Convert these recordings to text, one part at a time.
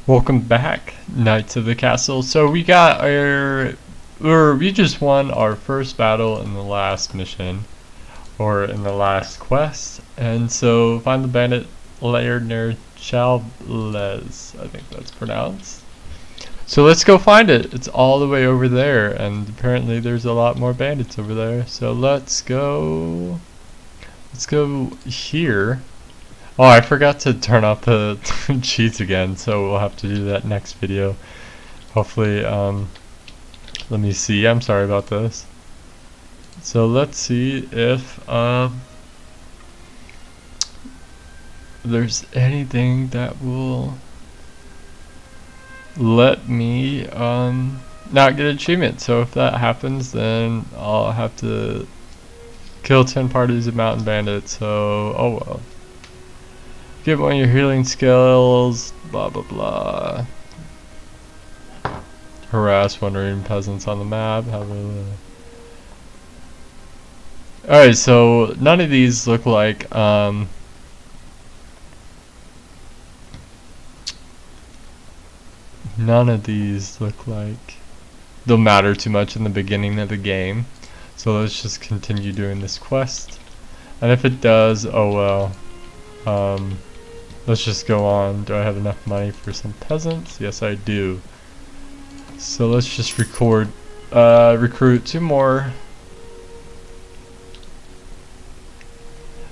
Welcome back, Knights of the Castle. So we got we just won our first battle in the last mission, or in the last quest. And so find the bandit lair near Challes, I think that's pronounced. So let's go find it. It's all the way over there, and apparently there's a lot more bandits over there. So let's go here. Oh, I forgot to turn off the cheats again, so we'll have to do that next video. Hopefully, let me see. I'm sorry about this. So let's see if there's anything that will let me not get achievement. So if that happens, then I'll have to kill 10 parties of mountain bandits. So oh well. Get one of your healing skills, blah blah blah. Harass wandering peasants on the map. Alright, so none of these look like none of these look like they'll matter too much in the beginning of the game. So let's just continue doing this quest. And if it does, oh well. Let's just go on. Do I have enough money for some peasants? Yes, I do. So let's just recruit 2 more.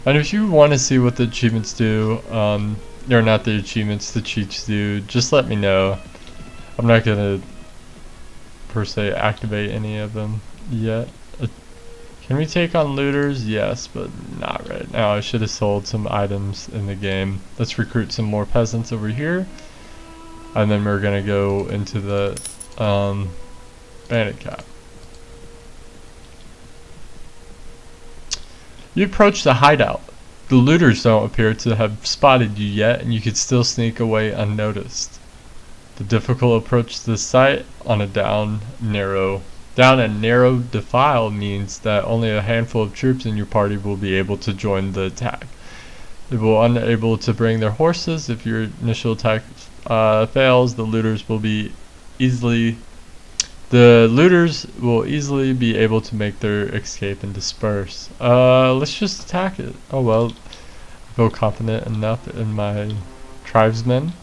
And if you want to see what the achievements do, or not the achievements, the cheats do, just let me know. I'm not gonna per se activate any of them yet. Can we take on looters? Yes, but not right now. I should have sold some items in the game. Let's recruit some more peasants over here. And then we're going to go into the bandit cap. You approach the hideout. The looters don't appear to have spotted you yet, and you could still sneak away unnoticed. The difficult approach to the site on a down and narrow defile means that only a handful of troops in your party will be able to join the attack. They will unable to bring their horses. If your initial attack fails, the looters will easily be able to make their escape and disperse. Let's just attack it. Oh well, I feel confident enough in my tribesmen.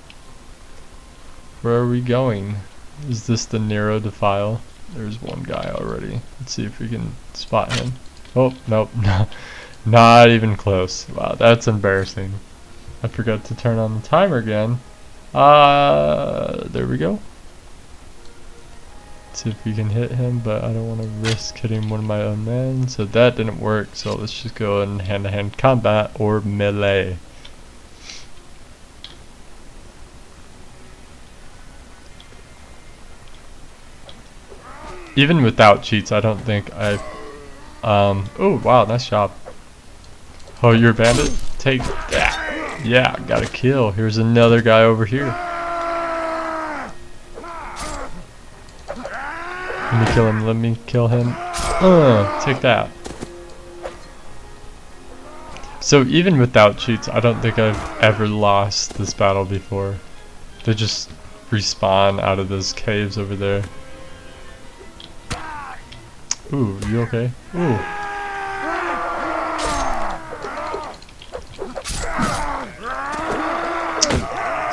Where are we going? Is this the narrow defile? There's one guy already. Let's see if we can spot him. Oh, nope. Not even close. Wow, that's embarrassing. I forgot to turn on the timer again. There we go. Let's see if we can hit him, but I don't want to risk hitting one of my own men. So that didn't work, so let's just go in hand-to-hand combat or melee. Even without cheats, I don't think I've oh wow, nice job. Oh, you're a bandit? Take that. Yeah, got a kill. Here's another guy over here. Let me kill him. Take that. So even without cheats, I don't think I've ever lost this battle before. They just respawn out of those caves over there. Ooh, you okay? Ooh.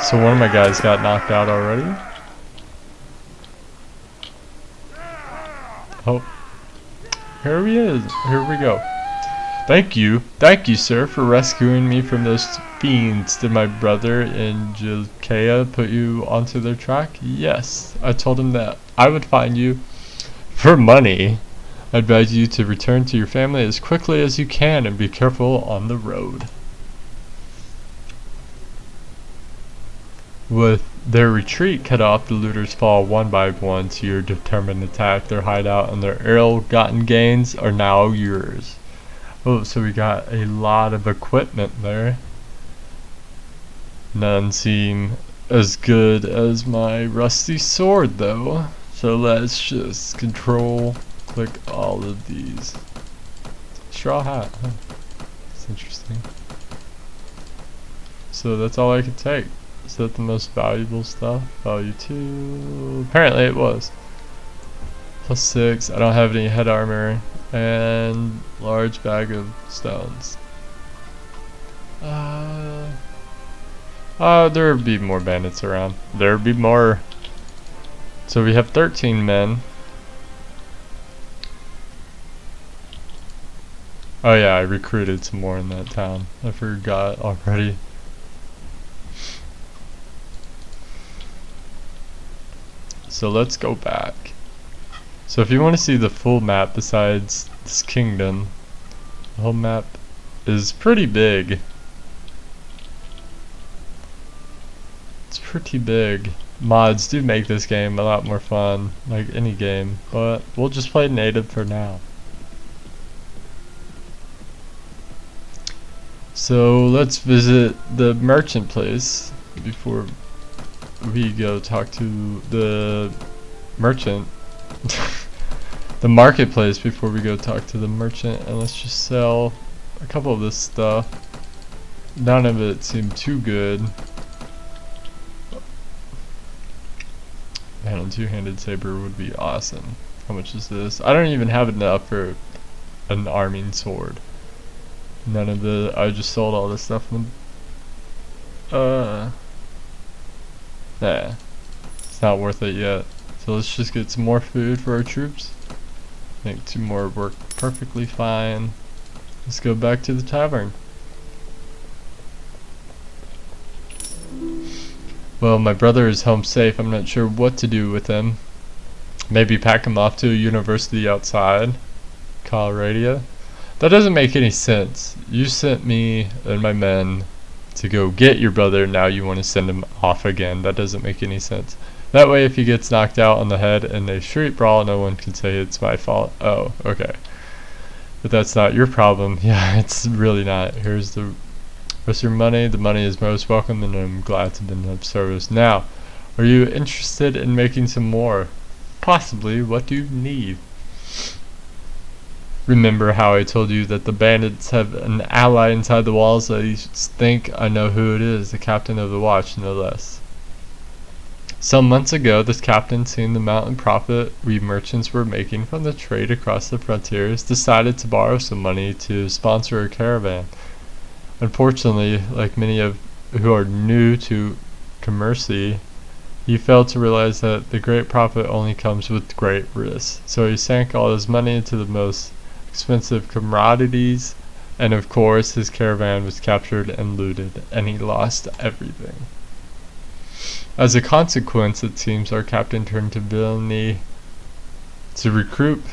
So one of my guys got knocked out already. Oh. Here he is. Here we go. Thank you, sir, for rescuing me from those fiends. Did my brother in Judea put you onto their track? Yes. I told him that I would find you for money. I advise you to return to your family as quickly as you can and be careful on the road. With their retreat cut off, the looters fall one by one to your determined attack. Their hideout and their ill-gotten gains are now yours. Oh, so we got a lot of equipment there. None seem as good as my rusty sword though. So let's just click all of these. Straw hat, huh? That's interesting. So that's all I could take. Is that the most valuable stuff? Value 2. Apparently it was. +6. I don't have any head armor. And large bag of stones. There would be more bandits around. There would be more. So we have 13 men. Oh yeah, I recruited some more in that town. I forgot already. So let's go back. So if you want to see the full map besides this kingdom, the whole map is pretty big. It's pretty big. Mods do make this game a lot more fun, like any game, but we'll just play native for now. So let's visit the merchant place before we go talk to the merchant. The marketplace before we go talk to the merchant, and let's just sell a couple of this stuff. None of it seemed too good. Man, a two-handed saber would be awesome. How much is this? I don't even have enough for an arming sword. None of the. I just sold all this stuff. Yeah, it's not worth it yet. So let's just get some more food for our troops. I think 2 more work perfectly fine. Let's go back to the tavern. Well, my brother is home safe. I'm not sure what to do with him. Maybe pack him off to a university outside Colorado. That doesn't make any sense. You sent me and my men to go get your brother. Now you want to send him off again. That doesn't make any sense. That way, if he gets knocked out on the head in a street brawl, no one can say it's my fault. Oh, okay. But that's not your problem. Yeah, it's really not. Here's the rest of your money. The money is most welcome, and I'm glad to have been of service. Now, are you interested in making some more? Possibly. What do you need? Remember how I told you that the bandits have an ally inside the walls? I think I know who it is. The captain of the watch, no less. Some months ago, this captain, seeing the mountain profit we merchants were making from the trade across the frontiers, decided to borrow some money to sponsor a caravan. Unfortunately, like many of who are new to commerce, he failed to realize that the great profit only comes with great risk. So he sank all his money into the most expensive commodities, and of course his caravan was captured and looted, and he lost everything. As a consequence, it seems our captain turned to villainy to recoup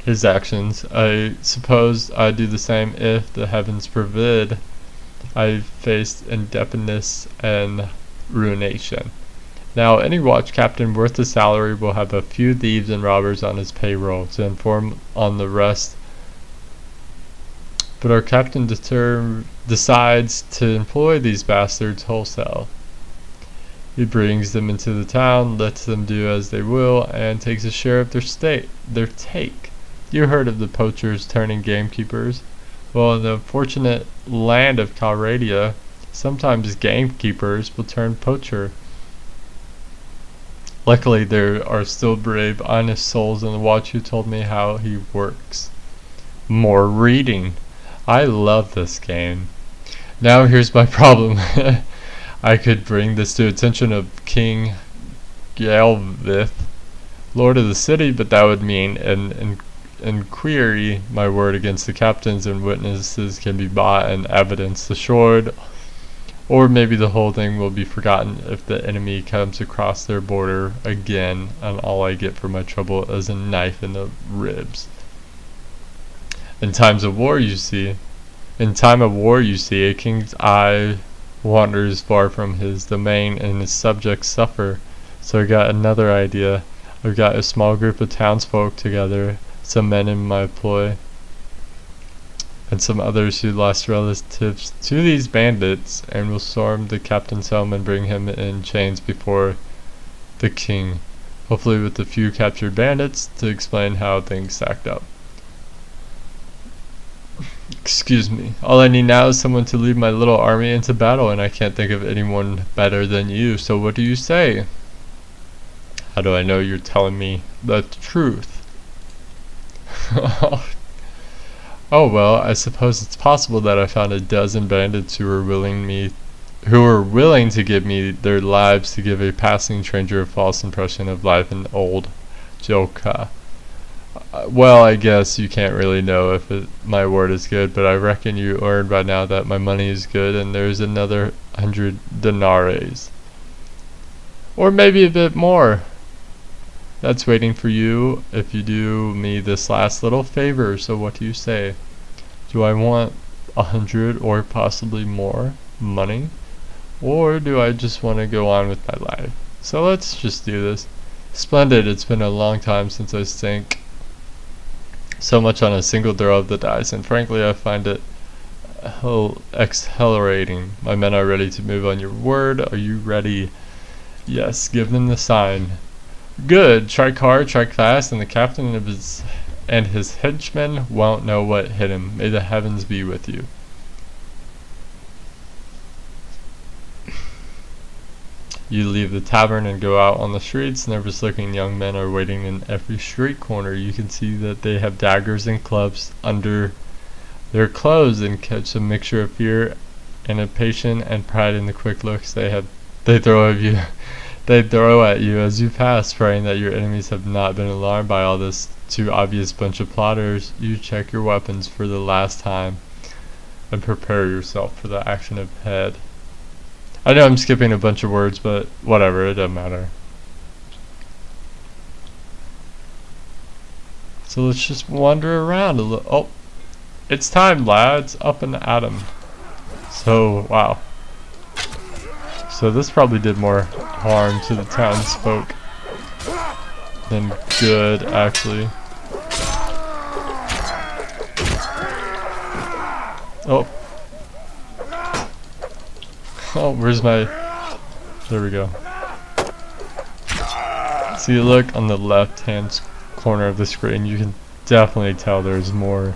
his actions. I suppose I'd do the same if the heavens forbid I faced indebtedness and ruination. Now, any watch captain worth a salary will have a few thieves and robbers on his payroll to inform on the rest. But our captain decides to employ these bastards wholesale. He brings them into the town, lets them do as they will, and takes a share of their take. You heard of the poachers turning gamekeepers? Well, in the unfortunate land of Calradia, sometimes gamekeepers will turn poacher. Luckily, there are still brave, honest souls in the watch who told me how he works. More reading. I love this game. Now here's my problem. I could bring this to attention of King Galvith, Lord of the city, but that would mean an inquiry. My word against the captains and witnesses can be bought and evidence assured, or maybe the whole thing will be forgotten if the enemy comes across their border again, and all I get for my trouble is a knife in the ribs. In time of war, you see, a king's eye wanders far from his domain and his subjects suffer. So I got another idea. I've got a small group of townsfolk together, some men in my employ, and some others who lost relatives to these bandits, and will storm the captain's home and bring him in chains before the king, hopefully with a few captured bandits to explain how things stacked up. Excuse me. All I need now is someone to lead my little army into battle, and I can't think of anyone better than you. So what do you say? How do I know you're telling me the truth? Oh well, I suppose it's possible that I found a dozen bandits who were willing to give me their lives to give a passing stranger a false impression of life in old Joka. Well, I guess you can't really know if my word is good, but I reckon you learned by now that my money is good, and there's another 100 denaries. Or maybe a bit more. That's waiting for you if you do me this last little favor. So what do you say? Do I want 100 or possibly more money? Or do I just want to go on with my life? So let's just do this. Splendid. It's been a long time since I sank so much on a single throw of the dice, and frankly I find it exhilarating. My men are ready to move on your word. Are you ready? Yes, give them the sign. Good. Strike hard, strike fast, and the captain of his henchmen won't know what hit him. May the heavens be with you. You leave the tavern and go out on the streets. Nervous-looking young men are waiting in every street corner. You can see that they have daggers and clubs under their clothes, and catch a mixture of fear and impatience and pride in the quick looks they throw at you. They throw at you as you pass, praying that your enemies have not been alarmed by all this too obvious bunch of plotters. You check your weapons for the last time and prepare yourself for the action ahead. I know I'm skipping a bunch of words, but whatever, it doesn't matter. So let's just wander around a little. Oh, it's time, lads. Up and at 'em. So, wow. So this probably did more harm to the townsfolk than good, actually. Oh. Oh, where's my... There we go. See, look on the left-hand corner of the screen. You can definitely tell there's more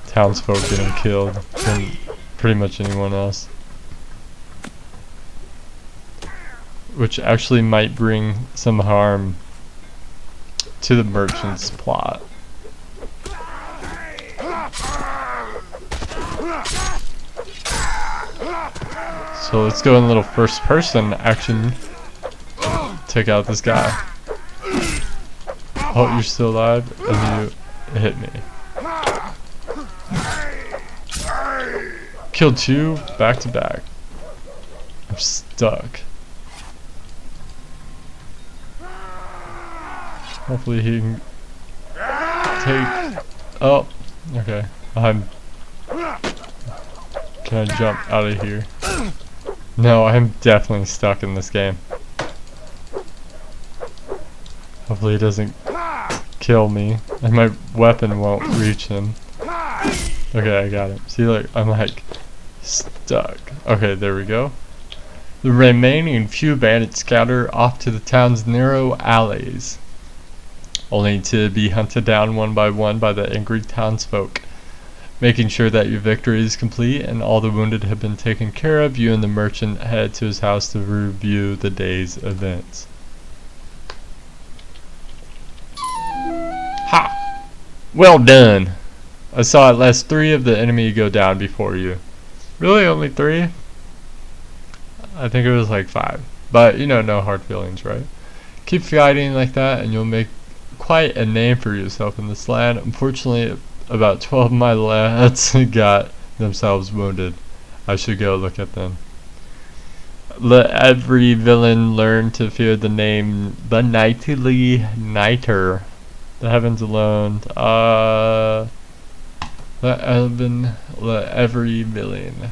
townsfolk getting killed than pretty much anyone else. Which actually might bring some harm to the merchant's plot. So let's go in a little first person action. Take out this guy. Oh, you're still alive? And you hit me. Killed two back to back. I'm stuck. Hopefully he can take... Oh, okay. Can I jump out of here? No, I'm definitely stuck in this game. Hopefully he doesn't kill me, and my weapon won't reach him. Okay, I got him. See, like, I'm like stuck. Okay, there we go. The remaining few bandits scatter off to the town's narrow alleys, only to be hunted down one by the angry townsfolk. Making sure that your victory is complete and all the wounded have been taken care of, you and the merchant head to his house to review the day's events. Ha! Well done! I saw at least 3 of the enemy go down before you. Really, only 3? I think it was like 5. But, you know, no hard feelings, right? Keep fighting like that and you'll make quite a name for yourself in this land. Unfortunately, about 12 of my lads got themselves wounded. I should go look at them. Let every villain learn to fear the name, the Nightly Nighter. The heavens alone. Let every villain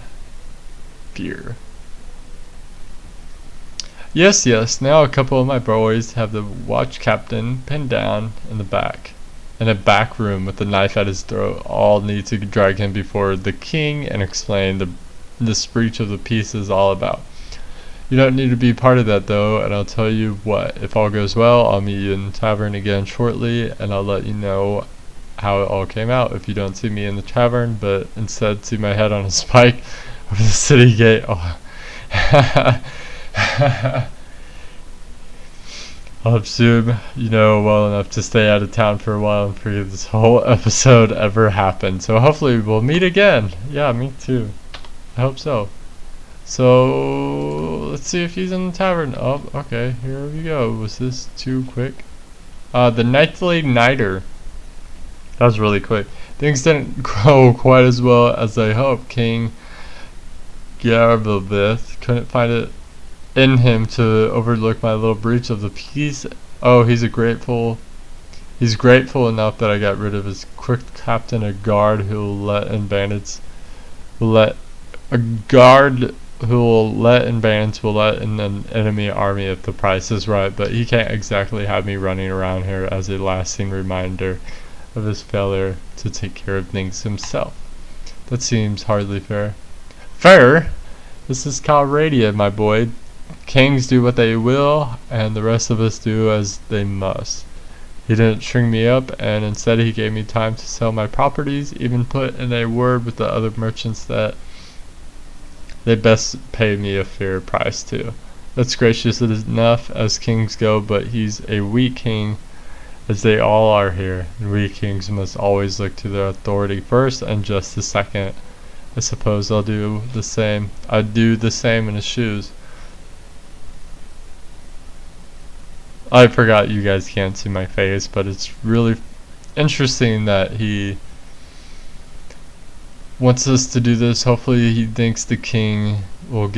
fear. Yes, yes, now a couple of my boys have the watch captain pinned down in the back. In a back room with a knife at his throat. All need to drag him before the king and explain this breach of the peace is all about. You don't need to be part of that though, and I'll tell you what, if all goes well, I'll meet you in the tavern again shortly, and I'll let you know how it all came out if you don't see me in the tavern, but instead see my head on a spike over the city gate. Oh. I'll assume you know well enough to stay out of town for a while and forget this whole episode ever happened. So hopefully we'll meet again. Yeah, me too. I hope so. So let's see if he's in the tavern. Oh, okay, here we go. Was this too quick? The Nightly Nighter. That was really quick. Things didn't go quite as well as I hoped. King Garvelbith couldn't find it in him to overlook my little breach of the peace. Oh, he's grateful enough that I got rid of his quick captain, a guard who will let in bandits will let in an enemy army if the price is right, but he can't exactly have me running around here as a lasting reminder of his failure to take care of things himself. That seems hardly fair. Fair? This is Calradia, my boy. Kings do what they will, and the rest of us do as they must. He didn't string me up, and instead he gave me time to sell my properties, even put in a word with the other merchants that they best pay me a fair price too. That's gracious enough as kings go, but he's a weak king, as they all are here, and weak kings must always look to their authority first and justice second. I suppose I'd do the same in his shoes. I forgot you guys can't see my face, but it's really interesting that he wants us to do this. Hopefully he thinks the king will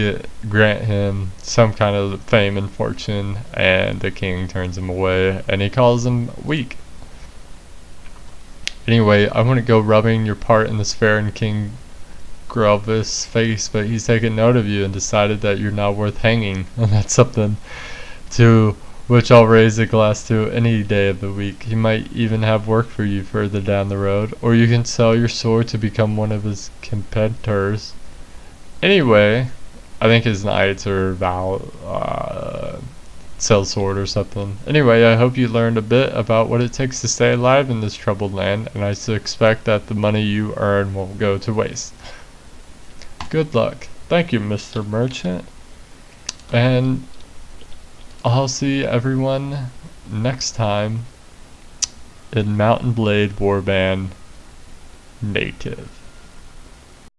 grant him some kind of fame and fortune, and the king turns him away and he calls him weak. Anyway, I wouldn't go rubbing your part in this fair in King Grelvis' face, but he's taken note of you and decided that you're not worth hanging, and that's something to which I'll raise a glass to any day of the week. He might even have work for you further down the road, or you can sell your sword to become one of his competitors. Anyway, I think his knights are sell sword or something. Anyway, I hope you learned a bit about what it takes to stay alive in this troubled land, and I suspect that the money you earn won't go to waste. Good luck. Thank you, Mr. Merchant. And I'll see everyone next time in Mountain Blade Warband Native.